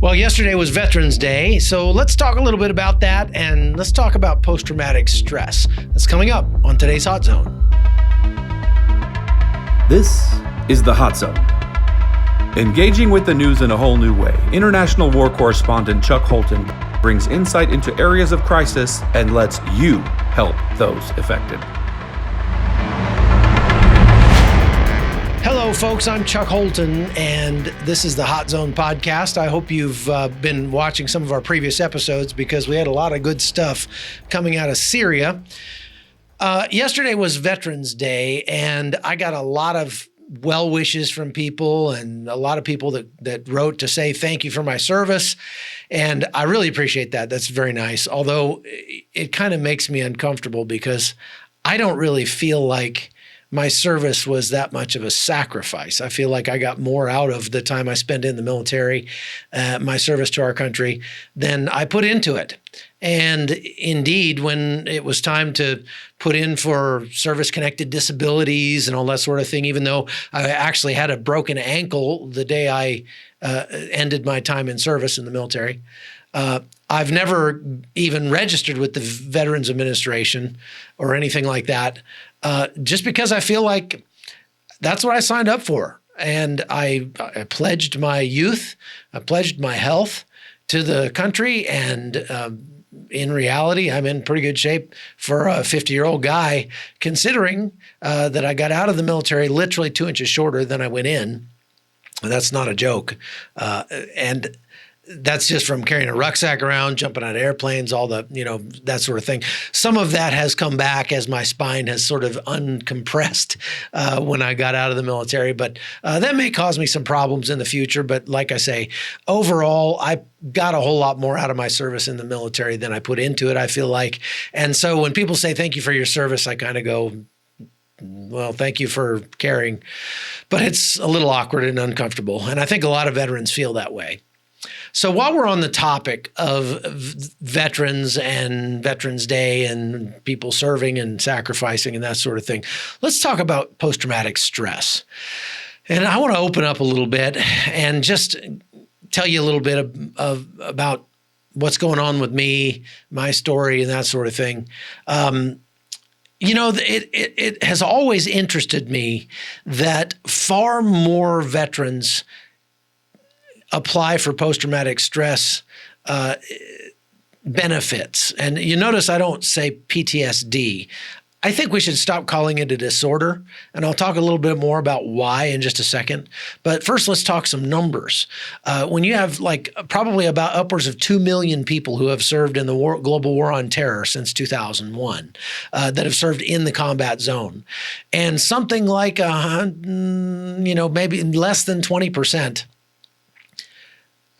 Well, yesterday was Veterans Day, so let's talk a little bit about that, and let's talk about post-traumatic stress. That's coming up on today's Hot Zone. This is the Hot Zone. Engaging with the news in a whole new way, international war correspondent Chuck Holton brings insight into areas of crisis and lets you help those affected. Hello, folks. I'm Chuck Holton, and this is the Hot Zone podcast. I hope you've been watching some of our previous episodes because we had a lot of good stuff coming out of Syria. Yesterday was Veterans Day, and I got a lot of well wishes from people and a lot of people that wrote to say thank you for my service. And I really appreciate that. That's very nice. Although it kind of makes me uncomfortable because I don't really feel like my service was that much of a sacrifice. I feel like I got more out of the time I spent in the military, my service to our country, than I put into it. And indeed, when it was time to put in for service-connected disabilities and all that sort of thing, even though I actually had a broken ankle the day I ended my time in service in the military, I've never even registered with the Veterans Administration or anything like that, just because I feel like that's what I signed up for. And I pledged my youth, I pledged my health to the country, and in reality, I'm in pretty good shape for a 50-year-old guy, considering that I got out of the military literally 2 inches shorter than I went in. That's not a joke. And that's just from carrying a rucksack around, jumping out of airplanes, all the, that sort of thing. Some of that has come back as my spine has sort of uncompressed when I got out of the military. But that may cause me some problems in the future. But like I say, overall, I got a whole lot more out of my service in the military than I put into it, I feel like. And so when people say thank you for your service, I kind of go, well, thank you for caring. But it's a little awkward and uncomfortable. And I think a lot of veterans feel that way. So while we're on the topic of veterans and Veterans Day and people serving and sacrificing and that sort of thing, let's talk about post-traumatic stress. And I want to open up a little bit and just tell you a little bit about what's going on with me, my story, and that sort of thing. It has always interested me that far more veterans apply for post-traumatic stress benefits. And you notice I don't say PTSD. I think we should stop calling it a disorder, and I'll talk a little bit more about why in just a second. But first, let's talk some numbers. When you have probably about upwards of 2 million people who have served in the global war on terror since 2001 that have served in the combat zone, and something like maybe less than 20%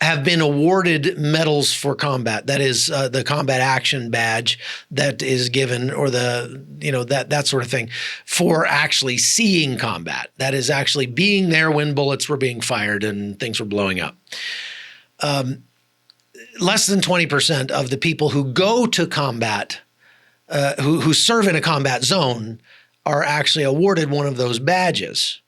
have been awarded medals for combat. That is the combat action badge that is given, or that sort of thing, for actually seeing combat. That is actually being there when bullets were being fired and things were blowing up. Less than 20% of the people who go to combat, who serve in a combat zone, are actually awarded one of those badges.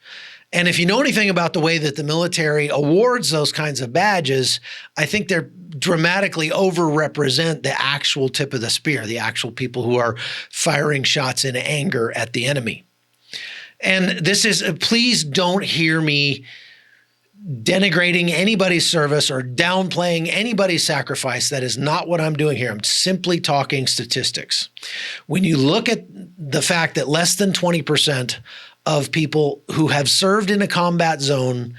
And if you know anything about the way that the military awards those kinds of badges, I think they're dramatically overrepresent the actual tip of the spear, the actual people who are firing shots in anger at the enemy. And please don't hear me denigrating anybody's service or downplaying anybody's sacrifice. That is not what I'm doing here. I'm simply talking statistics. When you look at the fact that less than 20% of people who have served in a combat zone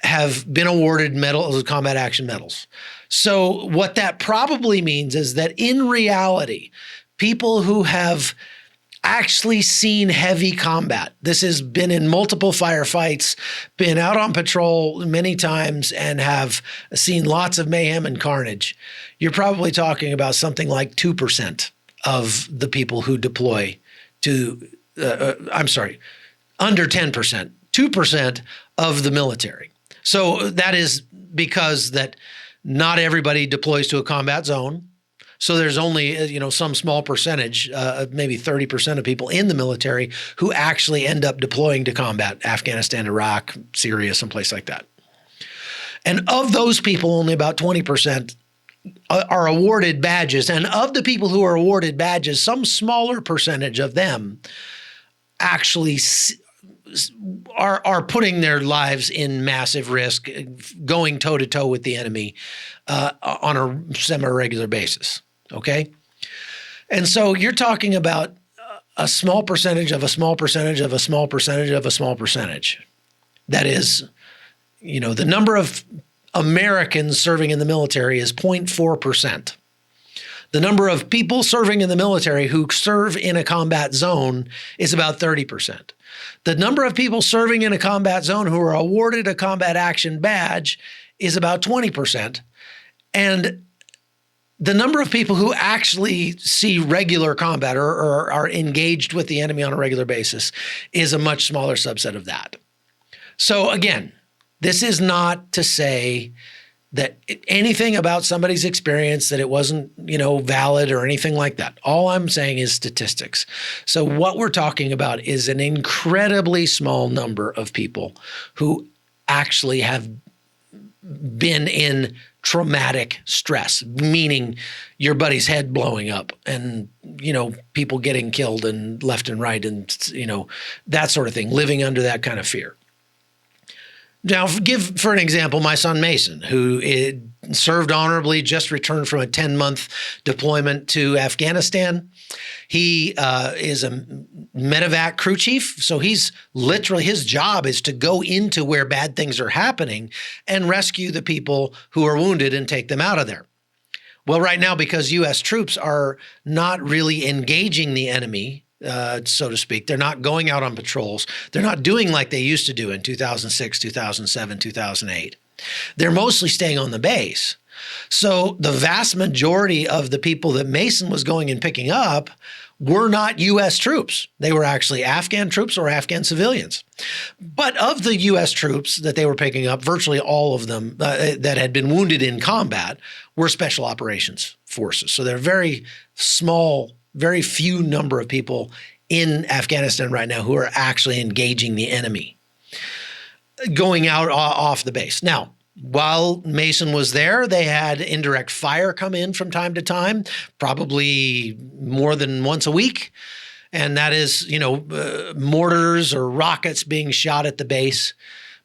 have been awarded medals, combat action medals. So what that probably means is that in reality, people who have actually seen heavy combat, this has been in multiple firefights, been out on patrol many times, and have seen lots of mayhem and carnage, you're probably talking about something like 2% of the people who deploy to, under 10%, 2% of the military. So that is because that not everybody deploys to a combat zone. So there's only, some small percentage, maybe 30% of people in the military who actually end up deploying to combat, Afghanistan, Iraq, Syria, someplace like that. And of those people, only about 20% are awarded badges. And of the people who are awarded badges, some smaller percentage of them actually are putting their lives in massive risk, going toe-to-toe with the enemy on a semi-regular basis, okay? And so you're talking about a small percentage of a small percentage of a small percentage of a small percentage. That is, the number of Americans serving in the military is 0.4%. The number of people serving in the military who serve in a combat zone is about 30%. The number of people serving in a combat zone who are awarded a combat action badge is about 20%. And the number of people who actually see regular combat or are engaged with the enemy on a regular basis is a much smaller subset of that. So again, this is not to say that anything about somebody's experience, that it wasn't, valid or anything like that. All I'm saying is statistics. So what we're talking about is an incredibly small number of people who actually have been in traumatic stress, meaning your buddy's head blowing up and, people getting killed and left and right and, that sort of thing, living under that kind of fear. Now, give for an example, my son Mason, who served honorably, just returned from a 10-month deployment to Afghanistan. He is a medevac crew chief, so he's literally, his job is to go into where bad things are happening and rescue the people who are wounded and take them out of there. Well, right now, because U.S. troops are not really engaging the enemy, so to speak. They're not going out on patrols. They're not doing like they used to do in 2006, 2007, 2008. They're mostly staying on the base. So the vast majority of the people that Mason was going and picking up were not U.S. troops. They were actually Afghan troops or Afghan civilians. But of the U.S. troops that they were picking up, virtually all of them that had been wounded in combat were special operations forces. So they're very small, very few number of people in Afghanistan right now who are actually engaging the enemy, going out off the base. Now, while Mason was there, they had indirect fire come in from time to time, probably more than once a week. And that is, mortars or rockets being shot at the base.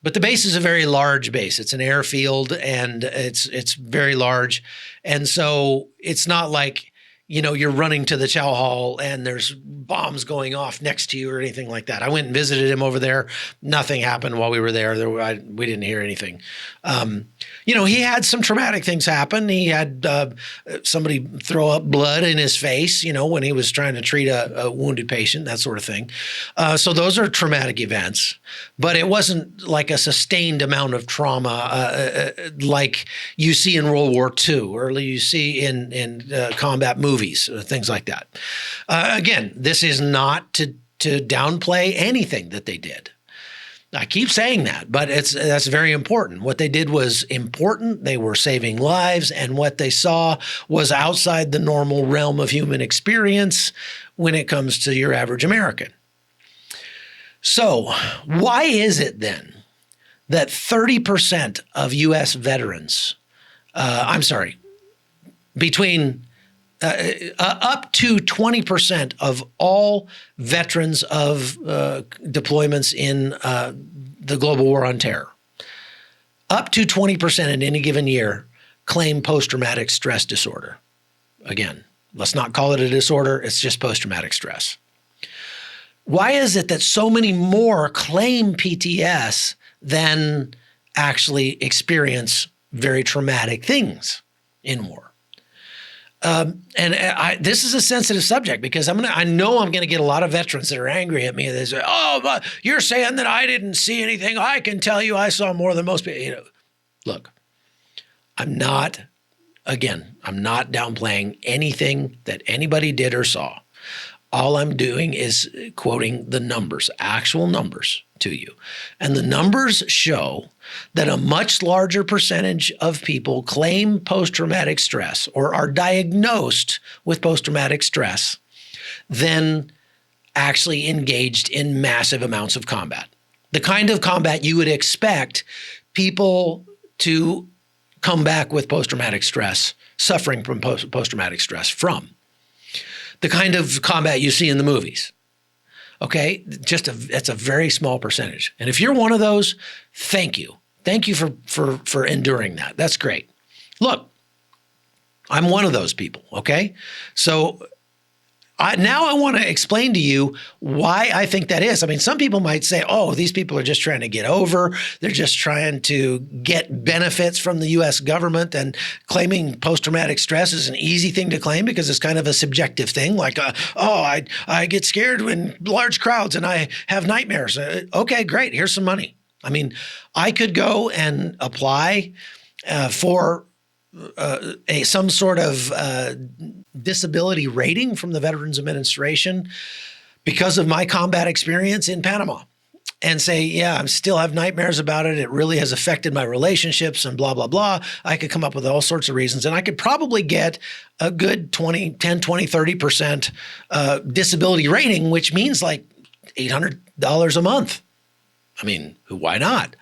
But the base is a very large base. It's an airfield and it's very large. And so it's not like, you're running to the chow hall and there's bombs going off next to you or anything like that. I went and visited him over there. Nothing happened while we were there. We didn't hear anything. He had some traumatic things happen. He had somebody throw up blood in his face, when he was trying to treat a wounded patient, that sort of thing. So those are traumatic events. But it wasn't like a sustained amount of trauma like you see in World War II or you see in combat movies, things like that. Again, this is not to downplay anything that they did. I keep saying that, but that's very important. What they did was important. They were saving lives, and what they saw was outside the normal realm of human experience when it comes to your average American. So why is it then that 30% of U.S. veterans, between up to 20% of all veterans of deployments in the global war on terror, up to 20% in any given year claim post-traumatic stress disorder. Again, let's not call it a disorder. It's just post-traumatic stress. Why is it that so many more claim PTS than actually experience very traumatic things in war? This is a sensitive subject because I know I'm going to get a lot of veterans that are angry at me. They say, "Oh, but you're saying that I didn't see anything. I can tell you I saw more than most people." Look, I'm not downplaying anything that anybody did or saw. All I'm doing is quoting the numbers, actual numbers to you. And the numbers show that a much larger percentage of people claim post-traumatic stress or are diagnosed with post-traumatic stress than actually engaged in massive amounts of combat. The kind of combat you would expect people to come back with post-traumatic stress, suffering from post-traumatic stress from the kind of combat you see in the movies. Okay, it's a very small percentage. And if you're one of those, thank you. Thank you for enduring that. That's great. Look, I'm one of those people, okay? So now I want to explain to you why I think that is. I mean, some people might say, oh, these people are just trying to get over. They're just trying to get benefits from the U.S. government, and claiming post-traumatic stress is an easy thing to claim because it's kind of a subjective thing. Like, I get scared in large crowds and I have nightmares. Okay, great. Here's some money. I mean, I could go and apply for some sort of disability rating from the Veterans Administration because of my combat experience in Panama, and say, yeah, I still have nightmares about it. It really has affected my relationships and blah, blah, blah. I could come up with all sorts of reasons, and I could probably get a good 10, 20, 30% disability rating, which means like $800 a month. I mean, why not?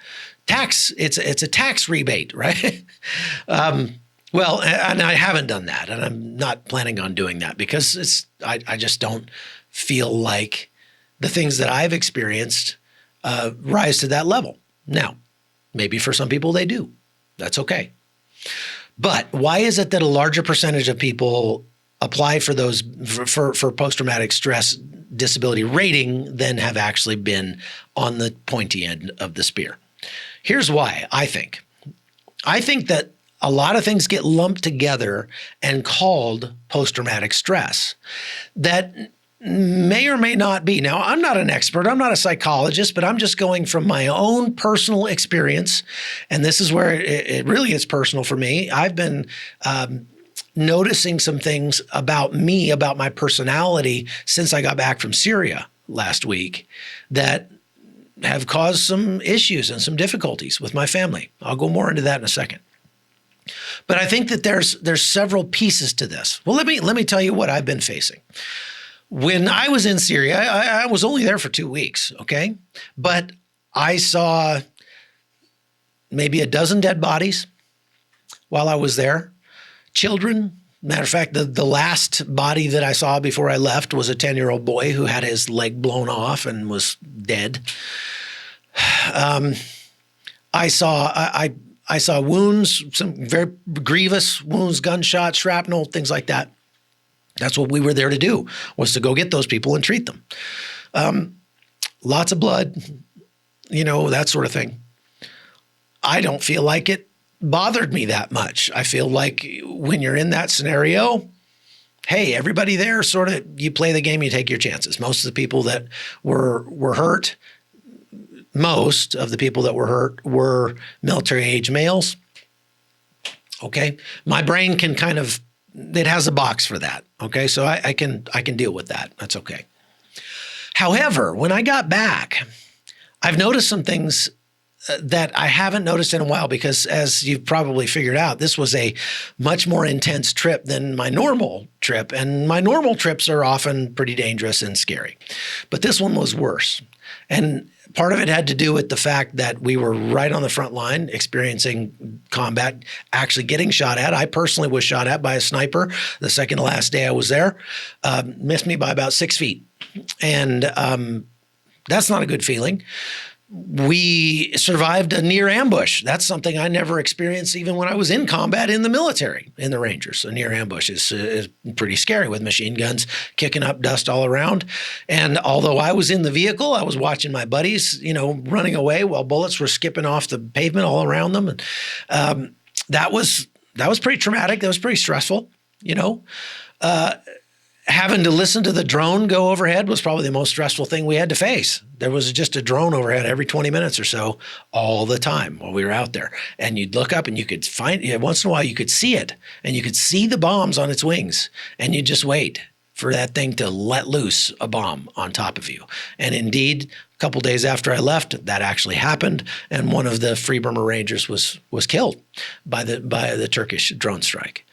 It's a tax rebate, right? Well, and I haven't done that, and I'm not planning on doing that because I just don't feel like the things that I've experienced rise to that level. Now, maybe for some people they do. That's okay. But why is it that a larger percentage of people apply for those for post-traumatic stress disability rating than have actually been on the pointy end of the spear? Here's why, I think. I think that a lot of things get lumped together and called post-traumatic stress that may or may not be. Now, I'm not an expert. I'm not a psychologist, but I'm just going from my own personal experience. And this is where it really is personal for me. I've been noticing some things about me, about my personality, since I got back from Syria last week that have caused some issues and some difficulties with my family. I'll go more into that in a second. But I think that there's several pieces to this. Well, let me tell you what I've been facing. When I was in Syria, I was only there for 2 weeks, okay? But I saw maybe a dozen dead bodies while I was there. Children. Matter of fact, the last body that I saw before I left was a 10-year-old boy who had his leg blown off and was dead. I saw wounds, some very grievous wounds, gunshots, shrapnel, things like that. That's what we were there to do, was to go get those people and treat them. Lots of blood, that sort of thing. I don't feel like it bothered me that much. I feel like when you're in that scenario, hey, everybody there sort of, you play the game, you take your chances. Most of the people that were hurt, most of the people that were hurt were military-age males. Okay, my brain can it has a box for that. Okay, so I can deal with that. That's okay. However, when I got back, I've noticed some things that I haven't noticed in a while because, as you've probably figured out, this was a much more intense trip than my normal trip, and my normal trips are often pretty dangerous and scary. But this one was worse. And part of it had to do with the fact that we were right on the front line experiencing combat, actually getting shot at. I personally was shot at by a sniper the second to last day I was there, missed me by about 6 feet. And that's not a good feeling. We survived a near ambush. That's something I never experienced even when I was in combat in the military, in the Rangers. A near ambush is pretty scary with machine guns kicking up dust all around. And although I was in the vehicle, I was watching my buddies, running away while bullets were skipping off the pavement all around them. And that was pretty traumatic. That was pretty stressful, Having to listen to the drone go overhead was probably the most stressful thing we had to face. There was just a drone overhead every 20 minutes or so all the time while we were out there. And you'd look up and you could once in a while you could see it, and you could see the bombs on its wings, and you'd just wait for that thing to let loose a bomb on top of you. And indeed, a couple days after I left, that actually happened, and one of the Free Burma Rangers was killed by the Turkish drone strike.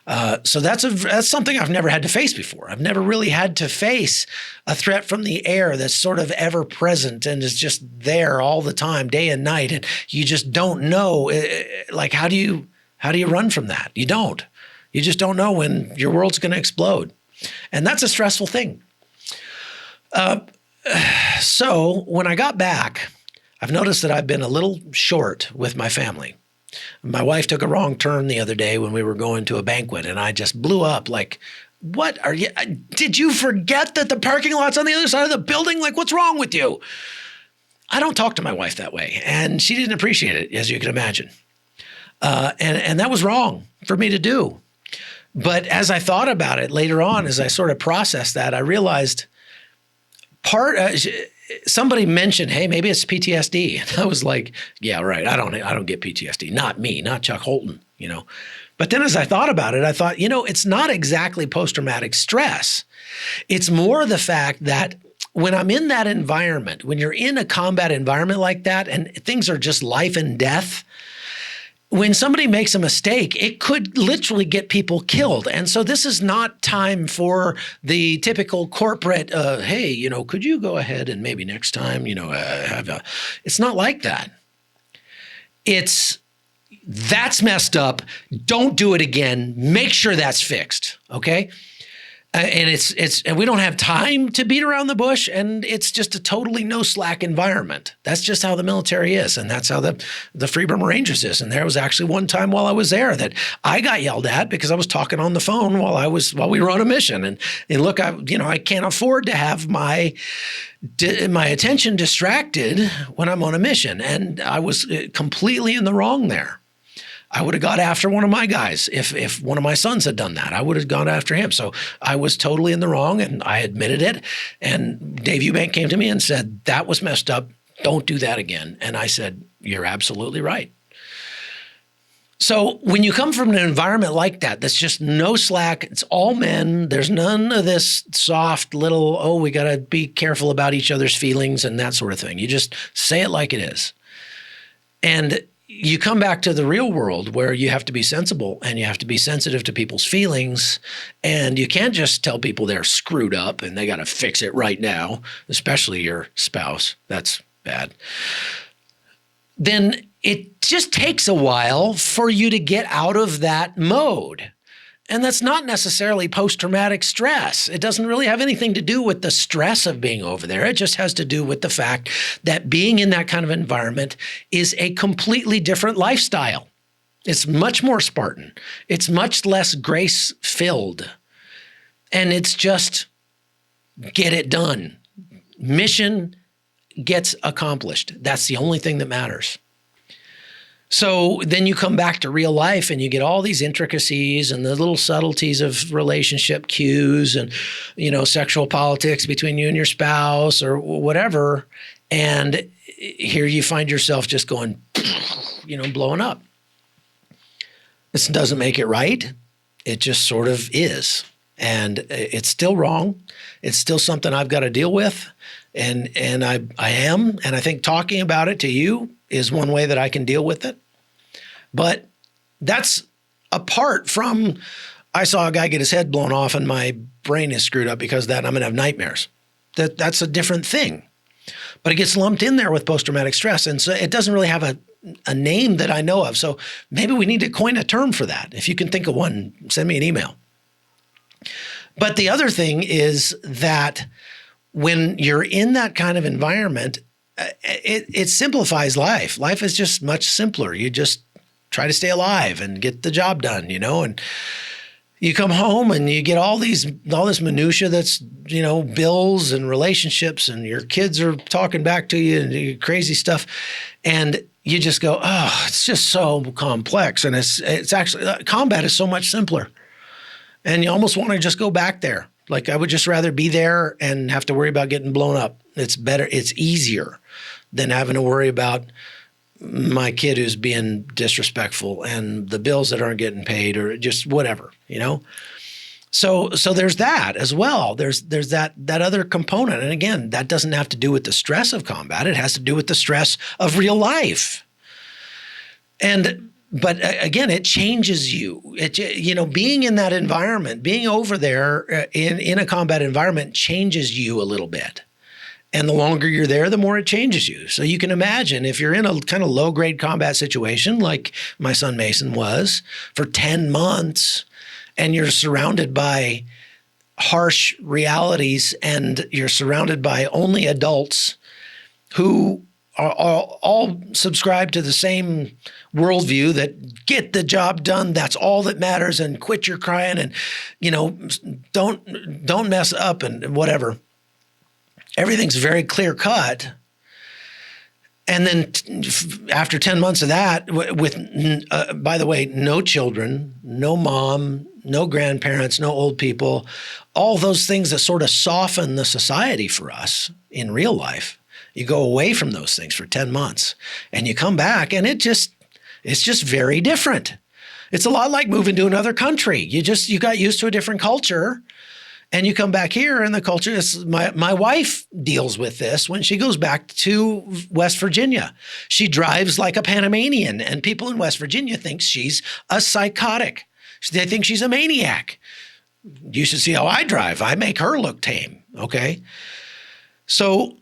So that's something I've never had to face before. I've never really had to face a threat from the air that's sort of ever present and is just there all the time, day and night, and you just don't know. Like, how do you run from that? You don't. You just don't know when your world's going to explode, and that's a stressful thing. So when I got back, I've noticed that I've been a little short with my family. My wife took a wrong turn the other day when we were going to a banquet, and I just blew up like, what are you? Did you forget that the parking lot's on the other side of the building? Like, what's wrong with you? I don't talk to my wife that way, and she didn't appreciate it, as you can imagine. And that was wrong for me to do. But as I thought about it later on, as I sort of processed that, I realized somebody mentioned, hey, maybe it's PTSD. And I was like, yeah, right. I don't get PTSD. Not me, not Chuck Holton, But then as I thought about it, I thought, it's not exactly post-traumatic stress. It's more the fact that when I'm in that environment, when you're in a combat environment like that and things are just life and death, when somebody makes a mistake, it could literally get people killed. And so this is not time for the typical corporate, hey, could you go ahead and maybe next time, it's not like that. That's messed up. Don't do it again. Make sure that's fixed. Okay. And we don't have time to beat around the bush, and it's just a totally no slack environment. That's just how the military is, and that's how the Free Burma Rangers is. And there was actually one time while I was there that I got yelled at because I was talking on the phone while we were on a mission. And look, I can't afford to have my attention distracted when I'm on a mission, and I was completely in the wrong there. I would have got after one of my guys. If one of my sons had done that, I would have gone after him. So I was totally in the wrong, and I admitted it. And Dave Eubank came to me and said, that was messed up. Don't do that again. And I said, you're absolutely right. So when you come from an environment like that, that's just no slack, it's all men, there's none of this soft little, we got to be careful about each other's feelings and that sort of thing. You just say it like it is. And you come back to the real world where you have to be sensible and you have to be sensitive to people's feelings, and you can't just tell people they're screwed up and they got to fix it right now, especially your spouse. That's bad. Then it just takes a while for you to get out of that mode. And that's not necessarily post-traumatic stress. It doesn't really have anything to do with the stress of being over there. It just has to do with the fact that being in that kind of environment is a completely different lifestyle. It's much more Spartan. It's much less grace-filled. And it's just get it done. Mission gets accomplished. That's the only thing that matters. So then you come back to real life and you get all these intricacies and the little subtleties of relationship cues and, sexual politics between you and your spouse or whatever. And here you find yourself just going, blowing up. This doesn't make it right. It just sort of is. And it's still wrong. It's still something I've got to deal with. And I am. And I think talking about it to you is one way that I can deal with it. But that's apart from, I saw a guy get his head blown off and my brain is screwed up because of that and I'm going to have nightmares. That's a different thing. But it gets lumped in there with post-traumatic stress. And so it doesn't really have a name that I know of. So maybe we need to coin a term for that. If you can think of one, send me an email. But the other thing is that when you're in that kind of environment, it simplifies life. Life is just much simpler. You just try to stay alive and get the job done, and you come home and you get all this minutia that's, bills and relationships and your kids are talking back to you and crazy stuff. And you just go, it's just so complex. And it's actually, combat is so much simpler. And you almost want to just go back there. Like I would just rather be there and have to worry about getting blown up. It's better. It's easier than having to worry about my kid who's being disrespectful and the bills that aren't getting paid or just whatever, So there's that as well. There's that other component. And again, that doesn't have to do with the stress of combat. It has to do with the stress of real life. And But again, it changes you. Being in that environment, being over there in a combat environment changes you a little bit. And the longer you're there, the more it changes you. So you can imagine if you're in a kind of low-grade combat situation like my son Mason was for 10 months, and you're surrounded by harsh realities and you're surrounded by only adults who are all subscribe to the same worldview that get the job done, that's all that matters, and quit your crying, and don't mess up and whatever. Everything's very clear cut. And then after 10 months of that, with, by the way, no children, no mom, no grandparents, no old people, all those things that sort of soften the society for us in real life, you go away from those things for 10 months and you come back and it's just very different. It's a lot like moving to another country. You got used to a different culture. And you come back here and the culture is, my wife deals with this when she goes back to West Virginia. She drives like a Panamanian, and people in West Virginia think she's a psychotic. They think she's a maniac. You should see how I drive. I make her look tame, okay? So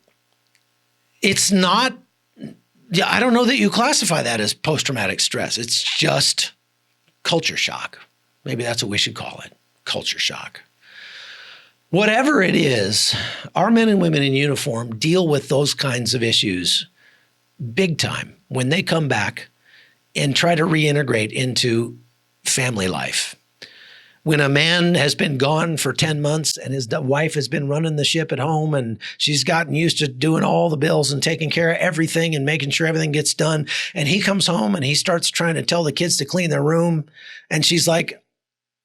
it's not, I don't know that you classify that as post-traumatic stress. It's just culture shock. Maybe that's what we should call it, culture shock. Whatever it is, our men and women in uniform deal with those kinds of issues big time when they come back and try to reintegrate into family life. When a man has been gone for 10 months and his wife has been running the ship at home and she's gotten used to doing all the bills and taking care of everything and making sure everything gets done, and he comes home and he starts trying to tell the kids to clean their room, and she's like,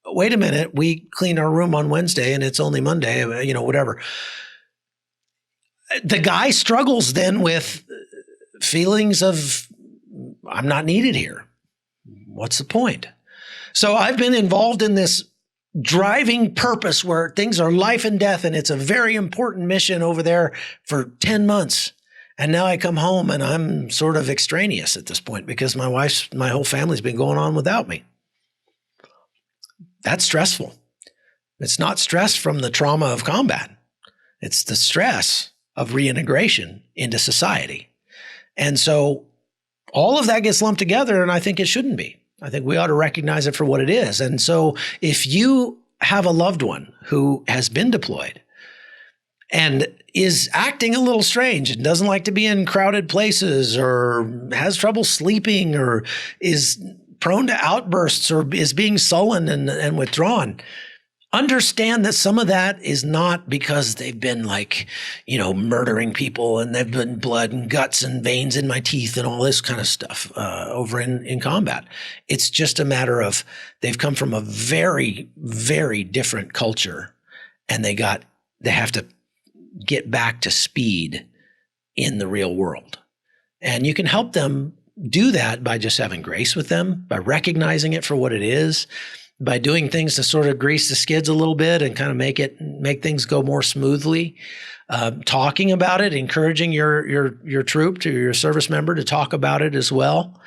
wait a minute, we cleaned our room on Wednesday and it's only Monday, whatever. The guy struggles then with feelings of, I'm not needed here. What's the point? So I've been involved in this driving purpose where things are life and death, and it's a very important mission over there for 10 months. And now I come home and I'm sort of extraneous at this point because my whole family's been going on without me. That's stressful. It's not stress from the trauma of combat. It's the stress of reintegration into society. And so all of that gets lumped together, and I think it shouldn't be. I think we ought to recognize it for what it is. And so if you have a loved one who has been deployed and is acting a little strange and doesn't like to be in crowded places or has trouble sleeping or is prone to outbursts or is being sullen and withdrawn, understand that some of that is not because they've been murdering people and they've been blood and guts and veins in my teeth and all this kind of stuff over in combat. It's just a matter of they've come from a very, very different culture, and they have to get back to speed in the real world. And you can help them do that by just having grace with them, by recognizing it for what it is, by doing things to sort of grease the skids a little bit and kind of make things go more smoothly, talking about it, encouraging your troop, to your service member, to talk about it as well.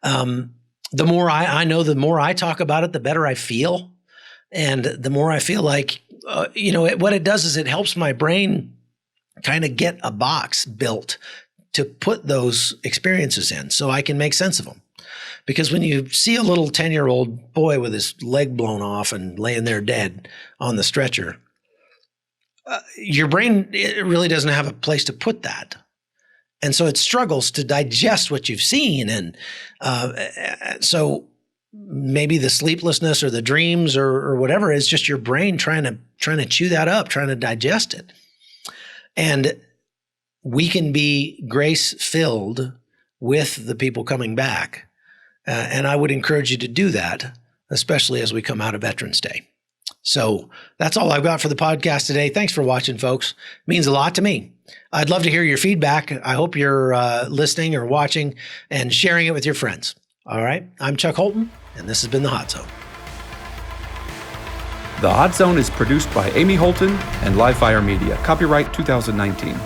The more I know, the more I talk about it, the better I feel. And the more I feel like, what it does is it helps my brain kind of get a box built to put those experiences in so I can make sense of them. Because when you see a little 10-year-old boy with his leg blown off and laying there dead on the stretcher, your brain really doesn't have a place to put that. And so it struggles to digest what you've seen. And so maybe the sleeplessness or the dreams or whatever is just your brain trying to chew that up, trying to digest it. And we can be grace-filled with the people coming back. And I would encourage you to do that, especially as we come out of Veterans Day. So that's all I've got for the podcast today. Thanks for watching, folks. It means a lot to me. I'd love to hear your feedback. I hope you're listening or watching and sharing it with your friends. All right. I'm Chuck Holton, and this has been The Hot Zone. The Hot Zone is produced by Amy Holton and Livefire Media. Copyright 2019.